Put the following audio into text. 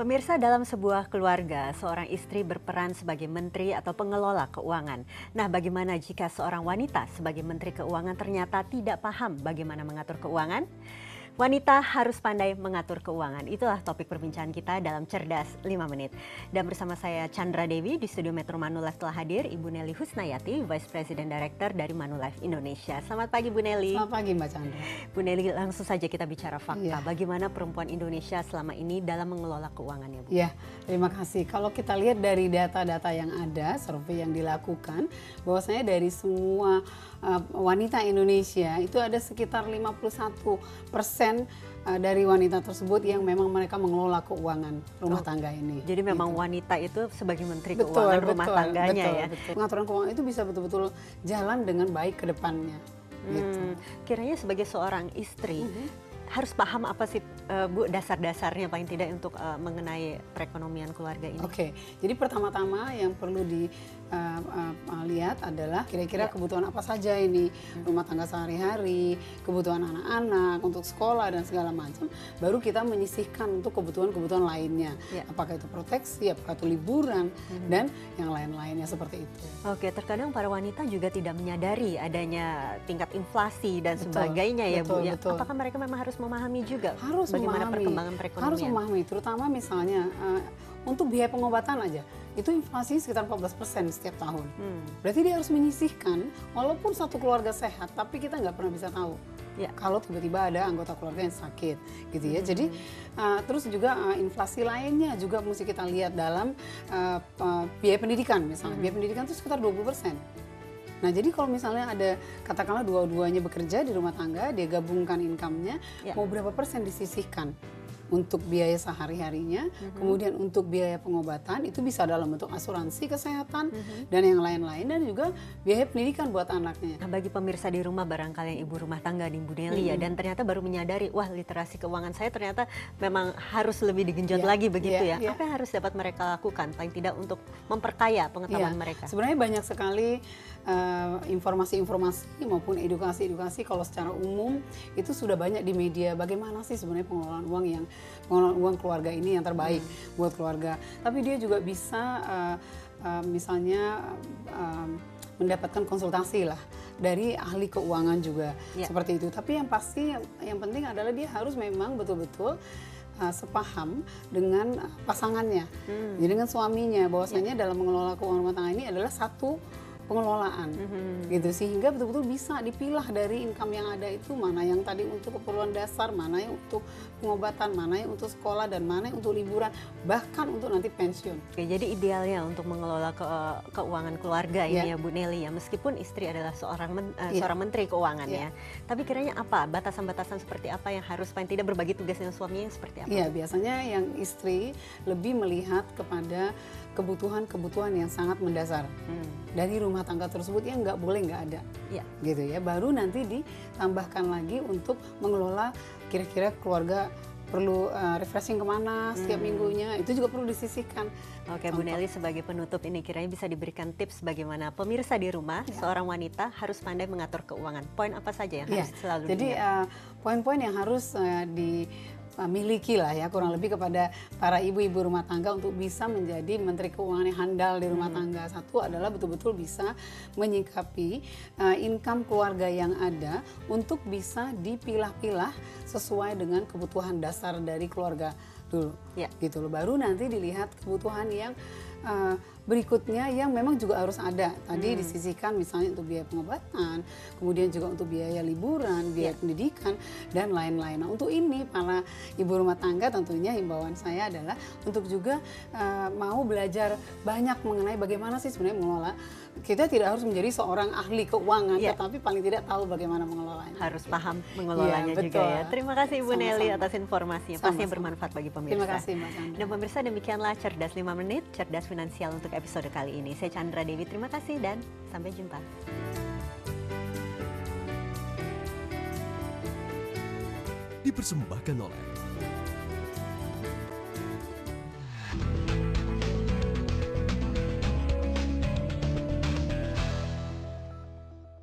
Pemirsa, dalam sebuah keluarga, seorang istri berperan sebagai menteri atau pengelola keuangan. Nah, bagaimana jika seorang wanita sebagai menteri keuangan ternyata tidak paham bagaimana mengatur keuangan? Wanita harus pandai mengatur keuangan. Itulah topik perbincangan kita dalam Cerdas 5 Menit. Dan bersama saya Chandra Dewi di studio Metro Manulife telah hadir Ibu Nelly Husnayati, Vice President Director dari Manulife Indonesia. Selamat pagi Bu Nelly. Selamat pagi Mbak Chandra. Bu Nelly, langsung saja kita bicara fakta. Iya. Bagaimana perempuan Indonesia selama ini dalam mengelola keuangannya, Bu? Ya, terima kasih. Kalau kita lihat dari data-data yang ada, survei yang dilakukan, bahwasanya dari semua wanita Indonesia itu ada sekitar 51% dari wanita tersebut yang memang mereka mengelola keuangan rumah tangga ini. Jadi memang Gitu. wanita itu sebagai menteri keuangan rumah tangganya ya. Betul. Pengaturan keuangan itu bisa betul-betul jalan dengan baik ke depannya. Gitu. Kiranya sebagai seorang istri harus paham apa sih Bu dasar-dasarnya paling tidak untuk mengenai perekonomian keluarga ini? Oke, jadi pertama-tama yang perlu dilihat adalah kira-kira kebutuhan apa saja ini rumah tangga sehari-hari, kebutuhan anak-anak untuk sekolah dan segala macam. Baru kita menyisihkan untuk kebutuhan-kebutuhan lainnya. Apakah itu proteksi, apakah itu liburan dan yang lain-lainnya seperti itu. Oke, terkadang para wanita juga tidak menyadari adanya tingkat inflasi dan sebagainya ya Bu. Ya, Betul. apakah mereka memang harus memahami juga Harus bagaimana memahami, perkembangan perekonomian? harus memahami, terutama misalnya untuk biaya pengobatan aja, itu inflasi sekitar 14% setiap tahun. Berarti dia harus menyisihkan, walaupun satu keluarga sehat, tapi kita nggak pernah bisa tahu. Kalau tiba-tiba ada anggota keluarga yang sakit, gitu ya. Jadi terus juga inflasi lainnya juga mesti kita lihat dalam biaya pendidikan misalnya. Biaya pendidikan itu sekitar 20%. Nah, jadi kalau misalnya ada katakanlah dua-duanya bekerja di rumah tangga, dia gabungkan income-nya, mau berapa persen disisihkan untuk biaya sehari-harinya, kemudian untuk biaya pengobatan itu bisa dalam bentuk asuransi kesehatan dan yang lain-lain, dan juga biaya pendidikan buat anaknya. Nah, bagi pemirsa di rumah barangkali yang ibu rumah tangga di Bu Nelly ya, dan ternyata baru menyadari, wah literasi keuangan saya ternyata memang harus lebih digenjot lagi begitu ya. Apa yang harus dapat mereka lakukan paling tidak untuk memperkaya pengetahuan mereka? Sebenarnya banyak sekali informasi-informasi maupun edukasi-edukasi kalau secara umum itu sudah banyak di media. Bagaimana sih sebenarnya pengelolaan uang keluarga ini yang terbaik buat keluarga. Tapi dia juga bisa misalnya mendapatkan konsultasi lah dari ahli keuangan juga seperti itu. Tapi yang pasti yang penting adalah dia harus memang betul-betul sepaham dengan pasangannya, jadi dengan suaminya, bahwasanya dalam mengelola keuangan rumah tangga ini adalah satu pengelolaan, gitu, sehingga betul-betul bisa dipilah dari income yang ada itu mana yang tadi untuk keperluan dasar, mana yang untuk pengobatan, mana yang untuk sekolah, dan mana yang untuk liburan, bahkan untuk nanti pensiun. Oke, jadi idealnya untuk mengelola keuangan keluarga ini ya Bu Nelly ya, meskipun istri adalah seorang menteri keuangan ya, tapi kiranya apa batasan-batasan seperti apa yang harus paling tidak berbagi tugas dengan suaminya seperti apa? Iya, biasanya yang istri lebih melihat kepada kebutuhan-kebutuhan yang sangat mendasar dari rumah tangga tersebut yang nggak boleh nggak ada, gitu ya. Baru nanti ditambahkan lagi untuk mengelola kira-kira keluarga perlu refreshing kemana setiap minggunya, itu juga perlu disisihkan. Oke, Bu Nelly, sebagai penutup ini kiranya bisa diberikan tips bagaimana pemirsa di rumah seorang wanita harus pandai mengatur keuangan. Poin apa saja yang harus selalu jadi poin-poin yang harus miliki lah ya, kurang lebih kepada para ibu-ibu rumah tangga untuk bisa menjadi menteri keuangan yang handal di rumah tangga. Satu adalah betul-betul bisa menyikapi income keluarga yang ada untuk bisa dipilah-pilah sesuai dengan kebutuhan dasar dari keluarga dulu, gitu loh. Baru nanti dilihat kebutuhan yang berikutnya yang memang juga harus ada. Tadi disisihkan misalnya untuk biaya pengobatan, kemudian juga untuk biaya liburan, biaya pendidikan, dan lain-lain. Nah, untuk ini para ibu rumah tangga tentunya himbauan saya adalah untuk juga mau belajar banyak mengenai bagaimana sih sebenarnya mengelola. Kita tidak harus menjadi seorang ahli keuangan, tetapi paling tidak tahu bagaimana mengelolanya. harus paham mengelolanya juga ya. Terima kasih Ibu Nelly atas informasinya, pastinya bermanfaat bagi pemirsa. Terima kasih Mbak Chandra. Dan pemirsa, demikianlah Cerdas 5 Menit, Cerdas Finansial untuk episode kali ini. Saya Chandra Dewi, terima kasih dan sampai jumpa. Dipersembahkan oleh